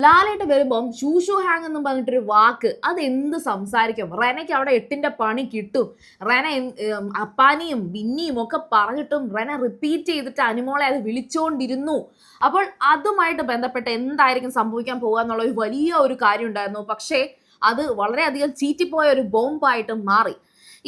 ലാലേട്ട് വരുമ്പം ഷൂഷു ഹാങ് എന്നും പറഞ്ഞിട്ടൊരു വാക്ക് അത് എന്ത് സംസാരിക്കും? റെനയ്ക്ക് അവിടെ 8ന്റെ പണി കിട്ടും. റെന അപ്പാനിയും ബിന്നിയും ഒക്കെ പറഞ്ഞിട്ടും റെന റിപ്പീറ്റ് ചെയ്തിട്ട് അനുമോളെ അത് വിളിച്ചോണ്ടിരുന്നു. അപ്പോൾ അതുമായിട്ട് ബന്ധപ്പെട്ട് എന്തായിരിക്കും സംഭവിക്കാൻ പോകുക എന്നുള്ള ഒരു വലിയ ഒരു കാര്യം ഉണ്ടായിരുന്നു. പക്ഷേ അത് വളരെയധികം ചീറ്റിപ്പോയ ഒരു ബോംബായിട്ട് മാറി.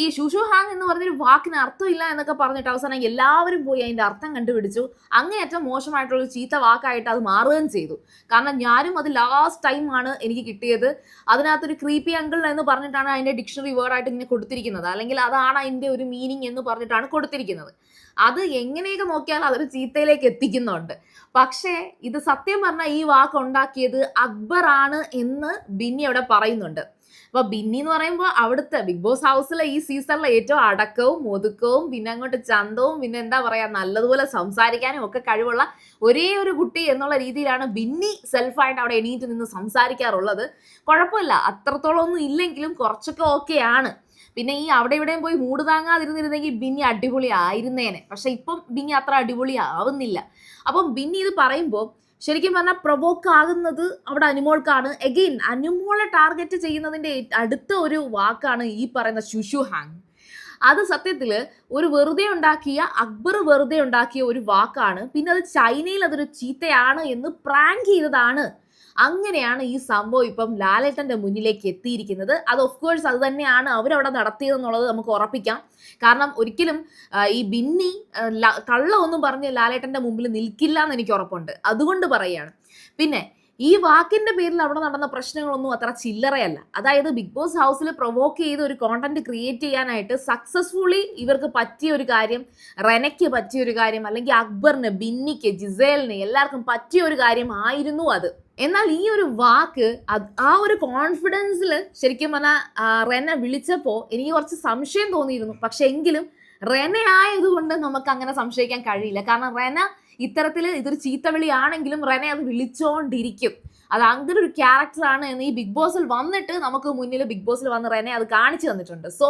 ഈ ഷൂഷു ഹാങ് എന്ന് പറഞ്ഞൊരു വാക്കിന് അർത്ഥമില്ല എന്നൊക്കെ പറഞ്ഞിട്ട് അവസാനം എല്ലാവരും പോയി അതിന്റെ അർത്ഥം കണ്ടുപിടിച്ചു. അങ്ങേയറ്റം മോശമായിട്ടുള്ള ചീത്ത വാക്കായിട്ട് അത് മാറുകയും ചെയ്തു. കാരണം ഞാനും അത് ലാസ്റ്റ് ടൈം ആണ് എനിക്ക് കിട്ടിയത്. അതിനകത്തൊരു ക്രീപ്പി അങ്കിൾ എന്ന് പറഞ്ഞിട്ടാണ് അതിന്റെ ഡിക്ഷണറി വേർഡായിട്ട് ഇങ്ങനെ കൊടുത്തിരിക്കുന്നത്, അല്ലെങ്കിൽ അതാണ് അതിന്റെ ഒരു മീനിങ് എന്ന് പറഞ്ഞിട്ടാണ് കൊടുത്തിരിക്കുന്നത്. അത് എങ്ങനെയൊക്കെ നോക്കിയാൽ അതൊരു ചീത്തയിലേക്ക് എത്തിക്കുന്നുണ്ട്. പക്ഷേ ഇത് സത്യം പറഞ്ഞാൽ ഈ വാക്ക് ഉണ്ടാക്കിയത് അക്ബർ ആണ് എന്ന് ബിന്നി അവിടെ പറയുന്നുണ്ട്. അപ്പൊ ബിന്നി എന്ന് പറയുമ്പോൾ അവിടുത്തെ ബിഗ് ബോസ് ഹൗസിലെ ഈ സീസണിലെ ഏറ്റവും അടക്കവും ഒതുക്കവും പിന്നെ അങ്ങോട്ട് ചന്തവും പിന്നെ എന്താ പറയാ നല്ലതുപോലെ സംസാരിക്കാനും ഒക്കെ കഴിവുള്ള ഒരേ ഒരു കുട്ടി എന്നുള്ള രീതിയിലാണ് ബിന്നി സെൽഫായിട്ട് അവിടെ എണീറ്റ് നിന്ന് സംസാരിക്കാറുള്ളത്. കുഴപ്പമില്ല, അത്രത്തോളം ഒന്നും ഇല്ലെങ്കിലും കുറച്ചൊക്കെ ഓക്കെയാണ്. പിന്നെ ഈ അവിടെ ഇവിടെയും പോയി മൂട് താങ്ങാതിരുന്നിരുന്നെങ്കിൽ ബിന്നി അടിപൊളി ആയിരുന്നേനെ. പക്ഷെ ഇപ്പം ബിന്നി അത്ര അടിപൊളി ആവുന്നില്ല. അപ്പം ബിന്നി ഇത് പറയുമ്പോൾ ശരിക്കും പറഞ്ഞാൽ പ്രൊവോക്ക് ആകുന്നത് അവിടെ അനുമോൾക്കാണ്. എഗെയിൻ അനുമോളെ ടാർഗറ്റ് ചെയ്യുന്നതിന്റെ അടുത്ത ഒരു വാക്കാണ് ഈ പറയുന്ന ഷുഷു ഹാങ്. അത് സത്യത്തിൽ ഒരു അക്ബർ വെറുതെ ഉണ്ടാക്കിയ ഒരു വാക്കാണ്. പിന്നെ അത് ചൈനയിൽ അതൊരു ചീത്തയാണ് എന്ന് പ്രാങ്ക് ചെയ്തതാണ്. അങ്ങനെയാണ് ഈ സംഭവം ഇപ്പം ലാലേട്ടന്റെ മുന്നിലേക്ക് എത്തിയിരിക്കുന്നത്. അത് ഓഫ് കോഴ്സ് അത് തന്നെയാണ് അവരവിടെ നടത്തിയതെന്നുള്ളത് നമുക്ക് ഉറപ്പിക്കാം. കാരണം ഒരിക്കലും ഈ ബിന്നി കള്ളമൊന്നും പറഞ്ഞ് ലാലേട്ടന്റെ മുമ്പിൽ നിൽക്കില്ല എന്ന് എനിക്ക് ഉറപ്പുണ്ട്. അതുകൊണ്ട് പറയാണ്. പിന്നെ ഈ വാക്കിന്റെ പേരിൽ അവിടെ നടന്ന പ്രശ്നങ്ങളൊന്നും അത്ര ചില്ലറയല്ല. അതായത് ബിഗ് ബോസ് ഹൗസിൽ പ്രൊവോക്ക് ചെയ്ത് ഒരു കോണ്ടന്റ് ക്രിയേറ്റ് ചെയ്യാനായിട്ട് സക്സസ്ഫുള്ളി ഇവർക്ക് പറ്റിയ ഒരു കാര്യം, റെനയ്ക്ക് പറ്റിയ ഒരു കാര്യം, അല്ലെങ്കിൽ അക്ബറിന്, ബിന്നിക്ക്, ജിസേലിന് എല്ലാവർക്കും പറ്റിയ ഒരു കാര്യം ആയിരുന്നു അത്. എന്നാൽ ഈ ഒരു വാക്ക് ആ ഒരു കോൺഫിഡൻസിൽ ശരിക്കും പറഞ്ഞാൽ റെന വിളിച്ചപ്പോൾ എനിക്ക് കുറച്ച് സംശയം തോന്നിയിരുന്നു. പക്ഷെ എങ്കിലും റെന ആയതുകൊണ്ട് നമുക്ക് അങ്ങനെ സംശയിക്കാൻ കഴിയില്ല. കാരണം റെന ഇത്തരത്തിൽ ഇതൊരു ചീത്തവിളിയാണെങ്കിലും റെന അത് വിളിച്ചോണ്ടിരിക്കും. അത് അങ്ങനെ ഒരു ക്യാരക്ടറാണ് എന്ന് ഈ ബിഗ് ബോസിൽ വന്നിട്ട് നമുക്ക് മുന്നിൽ ബിഗ് ബോസിൽ വന്ന് റെനെ അത് കാണിച്ചു തന്നിട്ടുണ്ട്. സോ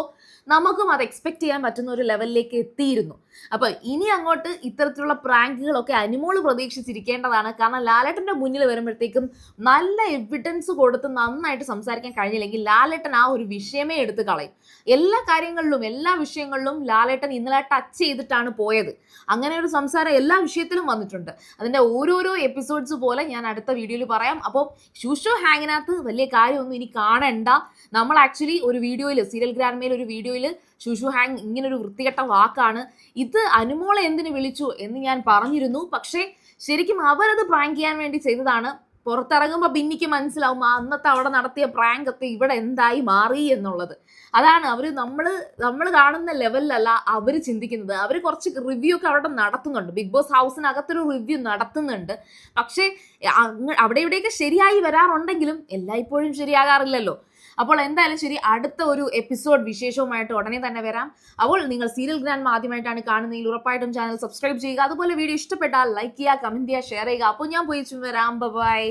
നമുക്കും അത് എക്സ്പെക്ട് ചെയ്യാൻ പറ്റുന്ന ഒരു ലെവലിലേക്ക് എത്തിയിരുന്നു. അപ്പൊ ഇനി അങ്ങോട്ട് ഇത്തരത്തിലുള്ള പ്രാങ്കുകളൊക്കെ അനുമോള് പ്രതീക്ഷിച്ചിരിക്കേണ്ടതാണ്. കാരണം ലാലേട്ടന്റെ മുന്നിൽ വരുമ്പോഴത്തേക്കും നല്ല എവിഡൻസ് കൊടുത്ത് നന്നായിട്ട് സംസാരിക്കാൻ കഴിഞ്ഞില്ലെങ്കിൽ ലാലേട്ടൻ ആ ഒരു വിഷയമേ എടുത്ത് കളയും. എല്ലാ വിഷയങ്ങളിലും ലാലേട്ടൻ ഇന്നലെ ടച്ച് ചെയ്തിട്ടാണ് പോയത്. അങ്ങനെ ഒരു സംസാരം എല്ലാ വിഷയത്തിലും വന്നിട്ടുണ്ട്. അതിന്റെ ഓരോരോ എപ്പിസോഡ്സ് പോലെ ഞാൻ അടുത്ത വീഡിയോയിൽ പറയാം. അപ്പോൾ ഷൂഷു ഹാങ്ങിനകത്ത് വലിയ കാര്യമൊന്നും ഇനി കാണണ്ട. നമ്മൾ ആക്ച്വലി ഒരു വീഡിയോയിൽ സീരിയൽ ഗ്രാൻഡ്മേൽ ഒരു വീഡിയോയിൽ ഷൂഷു ഹാങ് ഇങ്ങനൊരു വൃത്തികെട്ട വാക്കാണ്, ഇത് അനുമോളെ എന്തിനു വിളിച്ചു എന്ന് ഞാൻ പറഞ്ഞിരുന്നു. പക്ഷേ ശരിക്കും അവരത് പ്രാങ്ക് ചെയ്യാൻ വേണ്ടി ചെയ്തതാണ്. പുറത്തിറങ്ങുമ്പോൾ ബിന്നിക്ക് മനസ്സിലാവും അന്നത്തെ അവിടെ നടത്തിയ പ്രാങ്ക് ഒക്കെ ഇവിടെ എന്തായി മാറി എന്നുള്ളത്. അതാണ് നമ്മൾ കാണുന്ന ലെവലിലല്ല അവർ ചിന്തിക്കുന്നത്. അവർ കുറച്ച് റിവ്യൂ ഒക്കെ അവിടെ നടത്തുന്നുണ്ട്, ബിഗ് ബോസ് ഹൗസിനകത്തൊരു റിവ്യൂ നടത്തുന്നുണ്ട്. പക്ഷേ അവിടെ ഇവിടെയൊക്കെ ശരിയായി വരാറുണ്ടെങ്കിലും എല്ലായ്പ്പോഴും ശരിയാകാറില്ലല്ലോ. അപ്പോൾ എന്തായാലും ശരി, അടുത്ത ഒരു എപ്പിസോഡ് വിശേഷവുമായിട്ട് ഉടനെ തന്നെ വരാം. അപ്പോൾ നിങ്ങൾ സീരിയൽ ഗ്രാൻഡ് ആദ്യമായിട്ടാണ് കാണുന്നതെങ്കിൽ ഉറപ്പായിട്ടും ചാനൽ സബ്സ്ക്രൈബ് ചെയ്യുക. അതുപോലെ വീഡിയോ ഇഷ്ടപ്പെട്ടാൽ ലൈക്ക് ചെയ്യുക, കമന്റ് ചെയ്യുക, ഷെയർ ചെയ്യുക. അപ്പോൾ ഞാൻ പോയി വരാം. ബൈ.